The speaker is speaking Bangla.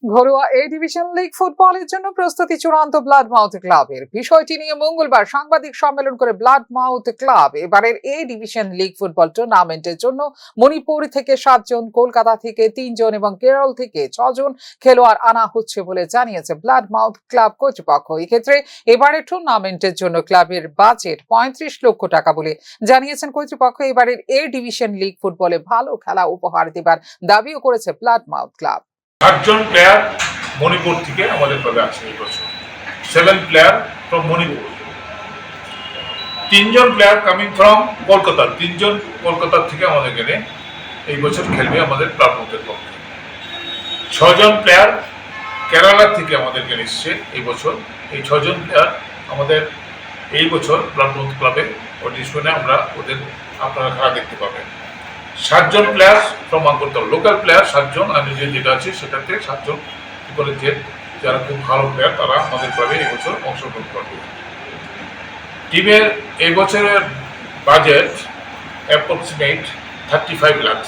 ঘরোয়া এ ডিভিশন লিগ ফুটবলের জন্য প্রস্তুতি চূড়ান্ত ব্লাড মাউথ ক্লাবের। বিষয়টি নিয়ে মঙ্গলবার সাংবাদিক সম্মেলন করে ব্লাড মাউথ ক্লাব এবারের এ ডিভিশন লিগ ফুটবল টুর্নামেন্টের জন্য মণিপুর থেকে 7 জন, কলকাতা থেকে 3 জন এবং কেরল থেকে 6 জন খেলোয়াড় আনা হচ্ছে বলে জানিয়েছে ব্লাড মাউথ ক্লাব কর্তৃপক্ষ। এক্ষেত্রে এবারের টুর্নামেন্টের জন্য ক্লাবের বাজেট 35 লক্ষ টাকা বলে জানিয়েছেন কর্তৃপক্ষ। এবারের এ ডিভিশন লিগ ফুটবলে ভালো খেলা উপহার দেবার দাবিও করেছে ব্লাড মাউথ ক্লাব। 8 জন প্লেয়ার মণিপুর থেকে আমাদের ক্লাবে আছে এই বছর। 7 প্লেয়ার ফ্রম মণিপুর, 3 জন প্লেয়ার কামিং ফ্রম কলকাতা। 3 জন কলকাতা থেকে আমাদের এখানে এই বছর খেলবে আমাদের ক্লাবের পক্ষে। 6 জন প্লেয়ার কেরালা থেকে আমাদের এখানে এসছে এই বছর। এই 6 জন প্লেয়ার আমাদের এই বছর ক্লাবে অডিশনে আমরা ওদের আপনারা খেলা দেখতে পাবেন। 7 জন player from Agartala, local player 7 জন, আর নিজের যেটা আছে সেটাতে 7 জন করে যে যারা খুব ভালো প্লেয়ার তারা আমাদের ক্লাবে এই বছর অংশগ্রহণ করবে। টিমের এই বছরের বাজেট অ্যাপ্রক্সিমেট 35 লাখ।